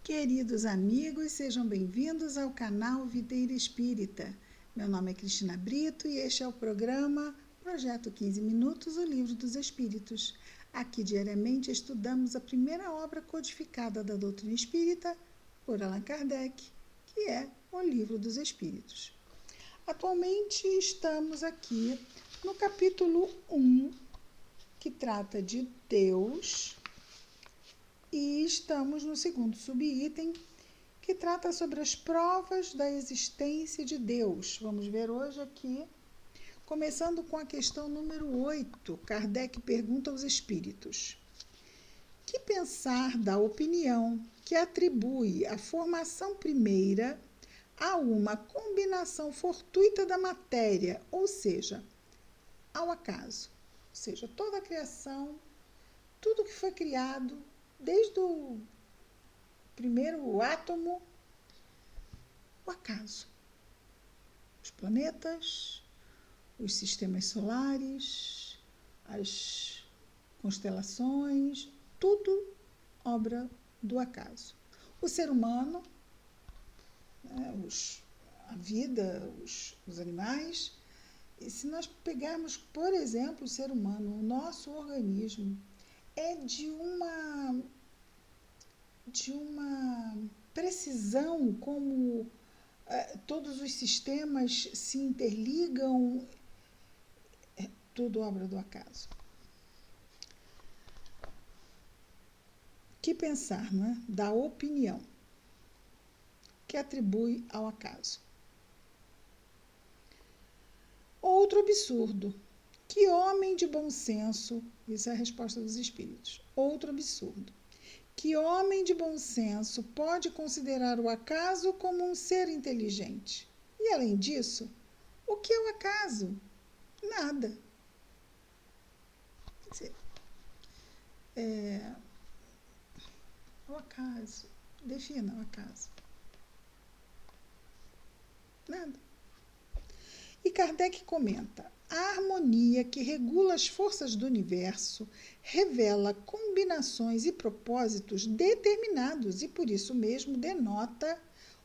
Queridos amigos, sejam bem-vindos ao canal Videira Espírita. Meu nome é Cristina Brito e este é o programa Projeto 15 Minutos, o Livro dos Espíritos. Aqui diariamente estudamos a primeira obra codificada da doutrina espírita por Allan Kardec, que é o Livro dos Espíritos. Atualmente estamos aqui no capítulo 1, que trata de Deus, e estamos no segundo subitem, que trata sobre as provas da existência de Deus. Vamos ver hoje aqui, começando com a questão número 8. Kardec pergunta aos espíritos: que pensar da opinião que atribui a formação primeira a uma combinação fortuita da matéria, ou seja, ao acaso? Ou seja, toda a criação, tudo que foi criado, desde o primeiro átomo, o acaso. Os planetas, os sistemas solares, as constelações, tudo obra do acaso. O ser humano, a vida, os animais. E se nós pegarmos, por exemplo, o ser humano, o nosso organismo é de uma precisão, como todos os sistemas se interligam, tudo obra do acaso. Que pensar, não é? Da opinião que atribui ao acaso. Outro absurdo. Que homem de bom senso, isso é a resposta dos espíritos, outro absurdo. Que homem de bom senso pode considerar o acaso como um ser inteligente? E, além disso, o que é o acaso? Nada. Quer dizer, o acaso. Defina o acaso. Nada. E Kardec comenta: a harmonia que regula as forças do universo revela combinações e propósitos determinados e, por isso mesmo, denota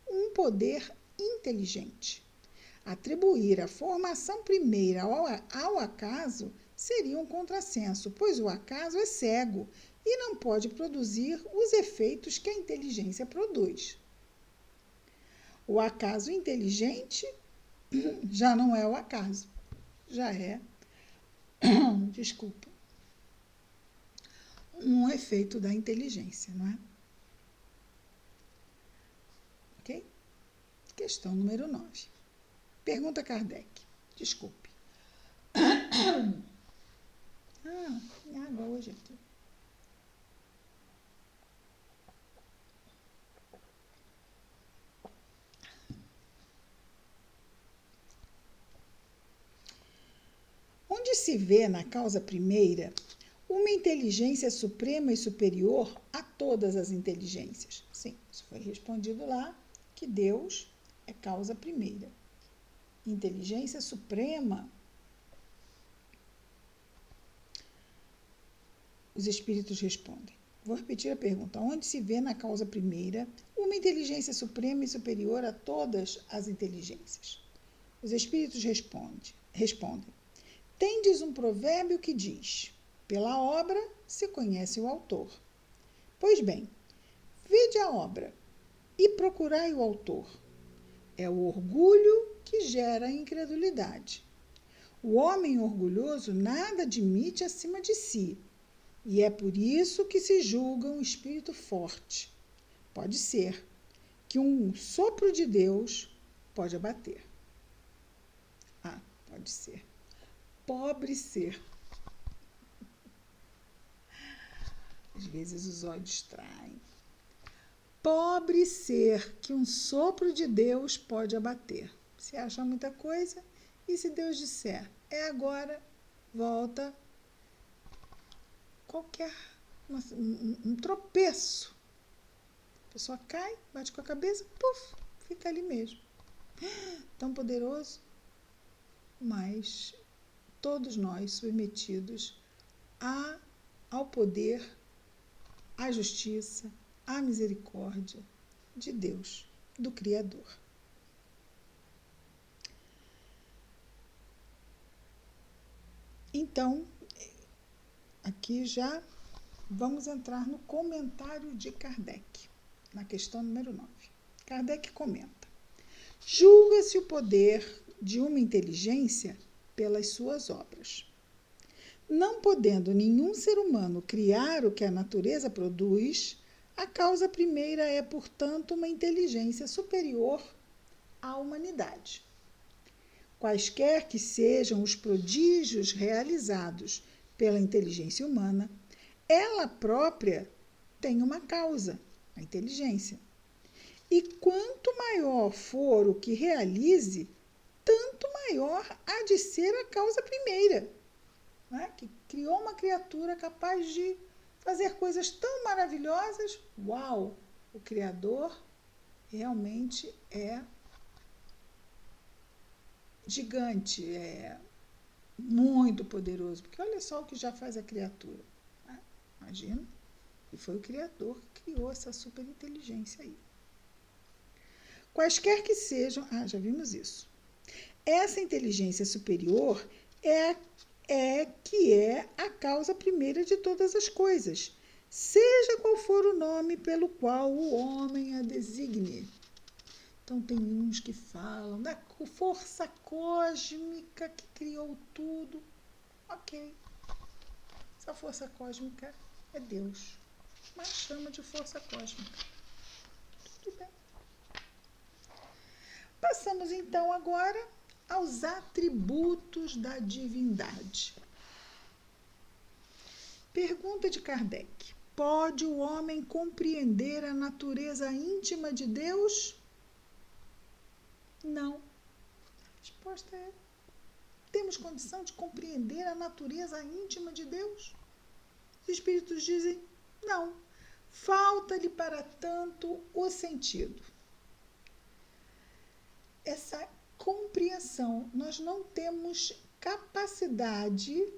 um poder inteligente. Atribuir a formação primeira ao acaso seria um contrassenso, pois o acaso é cego e não pode produzir os efeitos que a inteligência produz. O acaso inteligente já não é o acaso, já é, um efeito da inteligência, não é? Ok? Questão número 9. Pergunta Kardec. Desculpe. Minha água hoje aqui. Onde se vê na causa primeira uma inteligência suprema e superior a todas as inteligências? Sim, isso foi respondido lá, que Deus é causa primeira. Inteligência suprema. Os espíritos respondem. Vou repetir a pergunta. Onde se vê na causa primeira uma inteligência suprema e superior a todas as inteligências? Os espíritos respondem. Tendes um provérbio que diz: pela obra se conhece o autor. Pois bem, vede a obra e procurai o autor. É o orgulho que gera a incredulidade. O homem orgulhoso nada admite acima de si, e é por isso que se julga um espírito forte. Pode ser que um sopro de Deus pode abater. Pode ser. Pobre ser. Às vezes os olhos traem. Pobre ser que um sopro de Deus pode abater. Você acha muita coisa, e se Deus disser, é agora, volta, qualquer, um tropeço. A pessoa cai, bate com a cabeça, puf, fica ali mesmo. Tão poderoso, mas todos nós submetidos ao poder, à justiça, a misericórdia de Deus, do Criador. Então, aqui já vamos entrar no comentário de Kardec, na questão número 9. Kardec comenta: julga-se o poder de uma inteligência pelas suas obras. Não podendo nenhum ser humano criar o que a natureza produz, a causa primeira é, portanto, uma inteligência superior à humanidade. Quaisquer que sejam os prodígios realizados pela inteligência humana, ela própria tem uma causa, a inteligência. E quanto maior for o que realize, tanto maior há de ser a causa primeira, né? Que criou uma criatura capaz de fazer coisas tão maravilhosas. Uau! O Criador realmente é gigante, é muito poderoso, porque olha só o que já faz a criatura, né? Imagina, e foi o Criador que criou essa superinteligência aí. Quaisquer que sejam, já vimos isso. Essa inteligência superior é a causa primeira de todas as coisas, seja qual for o nome pelo qual o homem a designe. Então, tem uns que falam da força cósmica que criou tudo. Ok, essa força cósmica é Deus, mas chama de força cósmica. Tudo bem. Passamos, então, agora aos atributos da divindade. Pergunta de Kardec: pode o homem compreender a natureza íntima de Deus? Não. A resposta é: temos condição de compreender a natureza íntima de Deus? Os espíritos dizem: não. Falta-lhe, para tanto, o sentido. Essa compreensão, nós não temos capacidade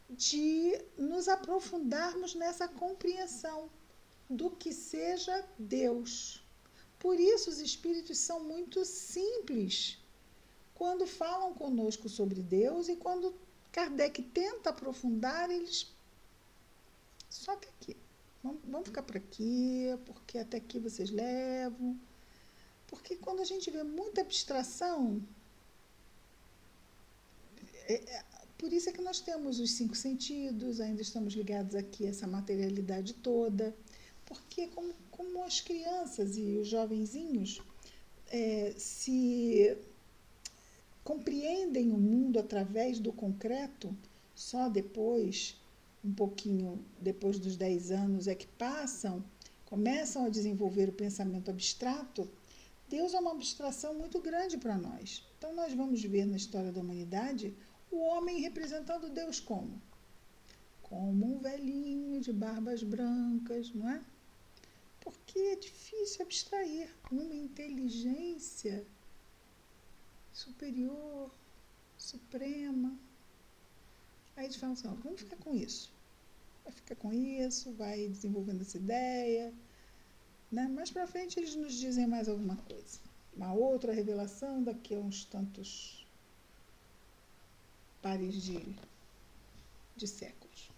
de nos aprofundarmos nessa compreensão do que seja Deus. Por isso, os espíritos são muito simples quando falam conosco sobre Deus, e quando Kardec tenta aprofundar, eles só até aqui. Vamos ficar por aqui, porque até aqui vocês levam. Porque quando a gente vê muita abstração, por isso é que nós temos os 5 sentidos, ainda estamos ligados aqui a essa materialidade toda, porque como as crianças e os jovenzinhos se compreendem o mundo através do concreto, só depois, um pouquinho depois dos 10 anos, é que começam a desenvolver o pensamento abstrato. Deus é uma abstração muito grande para nós. Então, nós vamos ver na história da humanidade o homem representando Deus como? Como um velhinho de barbas brancas, não é? Porque é difícil abstrair uma inteligência superior, suprema. Aí eles falam assim: vamos ficar com isso. Vai ficar com isso, vai desenvolvendo essa ideia. Né? Mais para frente eles nos dizem mais alguma coisa. Uma outra revelação daqui a uns tantos pares de séculos.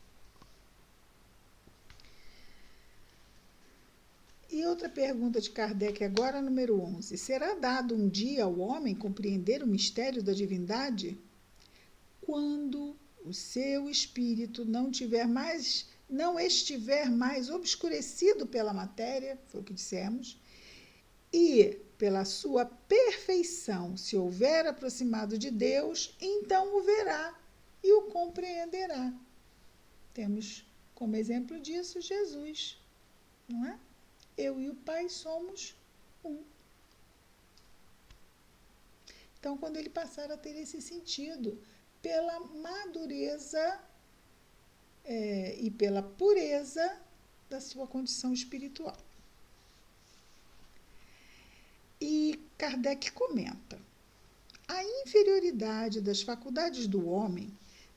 E outra pergunta de Kardec agora, número 11. Será dado um dia ao homem compreender o mistério da divindade? Quando o seu espírito não estiver mais obscurecido pela matéria, foi o que dissemos, e pela sua perfeição se houver aproximado de Deus, então o verá e o compreenderá. Temos como exemplo disso Jesus, não é? Eu e o Pai somos um. Então, quando ele passar a ter esse sentido, pela madureza e pela pureza da sua condição espiritual. E Kardec comenta: a inferioridade das faculdades do homem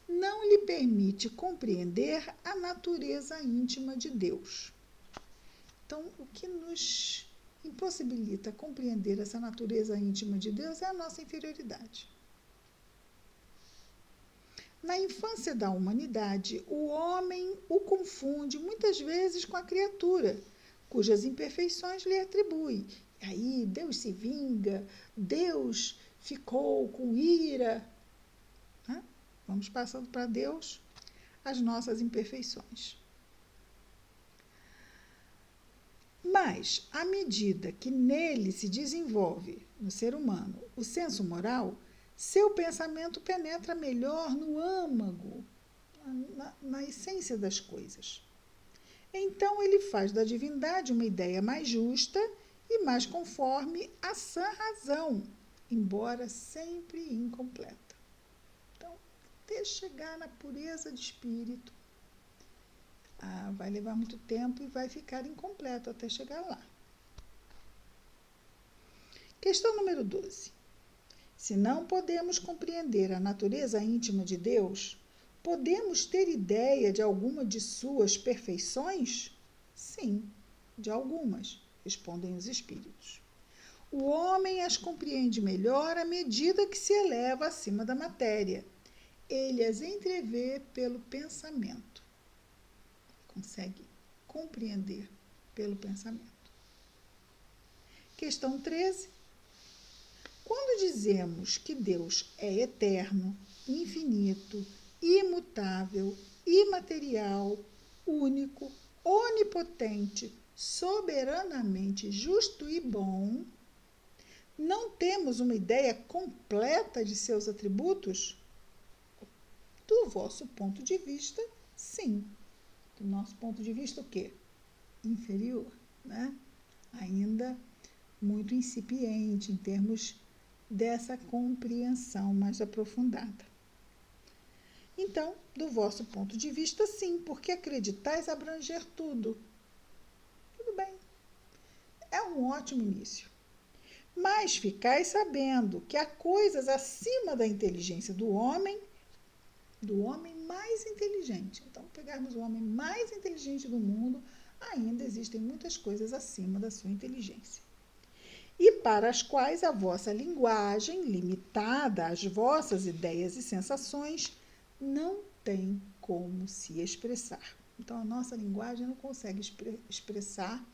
não lhe permite compreender a natureza íntima de Deus. Então, o que nos impossibilita compreender essa natureza íntima de Deus é a nossa inferioridade. Na infância da humanidade, o homem o confunde muitas vezes com a criatura, cujas imperfeições lhe atribui. E aí Deus se vinga, Deus ficou com ira. Né? Vamos passando para Deus as nossas imperfeições. Mas, à medida que nele se desenvolve, no ser humano, o senso moral, seu pensamento penetra melhor no âmago, na essência das coisas. Então, ele faz da divindade uma ideia mais justa e mais conforme à sã razão, embora sempre incompleta. Então, até chegar na pureza de espírito, vai levar muito tempo e vai ficar incompleto até chegar lá. Questão número 12. Se não podemos compreender a natureza íntima de Deus, podemos ter ideia de alguma de suas perfeições? Sim, de algumas, respondem os espíritos. O homem as compreende melhor à medida que se eleva acima da matéria. Ele as entrevê pelo pensamento. Consegue compreender pelo pensamento. Questão 13. Quando dizemos que Deus é eterno, infinito, imutável, imaterial, único, onipotente, soberanamente justo e bom, não temos uma ideia completa de seus atributos? Do vosso ponto de vista, sim. Do nosso ponto de vista, o quê? Inferior, né? Ainda muito incipiente em termos dessa compreensão mais aprofundada. Então, do vosso ponto de vista, sim, porque acreditais abranger tudo. Tudo bem. É um ótimo início. Mas ficais sabendo que há coisas acima da inteligência do homem mais inteligente. Então, pegarmos o homem mais inteligente do mundo, ainda existem muitas coisas acima da sua inteligência. E para as quais a vossa linguagem, limitada às vossas ideias e sensações, não tem como se expressar. Então, a nossa linguagem não consegue expressar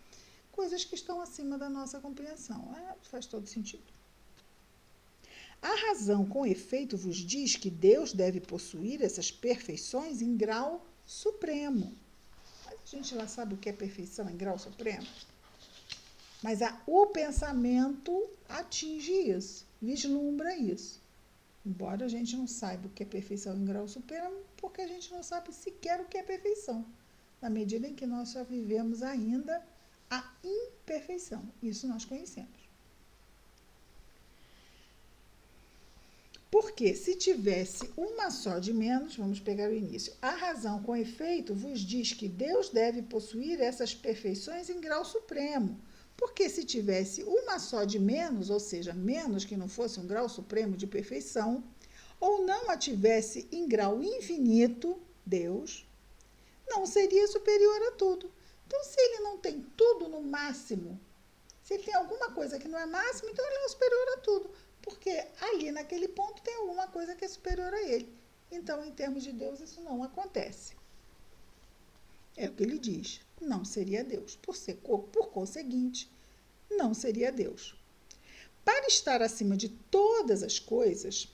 coisas que estão acima da nossa compreensão. Faz todo sentido. A razão, com efeito, vos diz que Deus deve possuir essas perfeições em grau supremo. Mas a gente já sabe o que é perfeição em grau supremo? Mas o pensamento atinge isso, vislumbra isso. Embora a gente não saiba o que é perfeição em grau supremo, porque a gente não sabe sequer o que é perfeição. Na medida em que nós só vivemos ainda a imperfeição. Isso nós conhecemos. Porque se tivesse uma só de menos, vamos pegar o início, a razão com efeito vos diz que Deus deve possuir essas perfeições em grau supremo. Porque se tivesse uma só de menos, ou seja, menos que não fosse um grau supremo de perfeição, ou não a tivesse em grau infinito, Deus, não seria superior a tudo. Então, se ele não tem tudo no máximo, se ele tem alguma coisa que não é máximo, então ele é superior a tudo. Porque ali, naquele ponto, tem alguma coisa que é superior a ele. Então, em termos de Deus, isso não acontece. É o que ele diz. Não seria Deus. Por conseguinte, não seria Deus. Para estar acima de todas as coisas,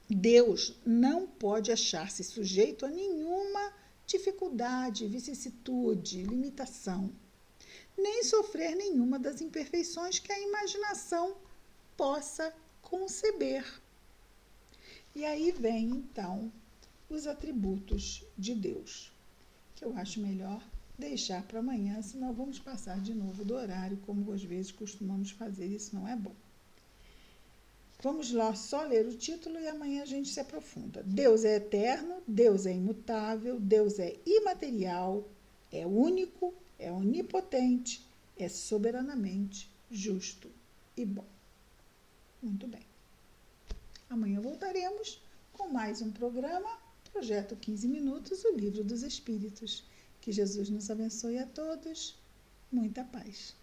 Deus não pode achar-se sujeito a nenhuma dificuldade, vicissitude, limitação, nem sofrer nenhuma das imperfeições que a imaginação possa conceber. E aí vem, então, os atributos de Deus, que eu acho melhor deixar para amanhã, senão vamos passar de novo do horário, como às vezes costumamos fazer, isso não é bom. Vamos lá só ler o título e amanhã a gente se aprofunda. Deus é eterno, Deus é imutável, Deus é imaterial, é único, é onipotente, é soberanamente justo e bom. Muito bem. Amanhã voltaremos com mais um programa, Projeto 15 Minutos, o Livro dos Espíritos. Que Jesus nos abençoe a todos muita paz.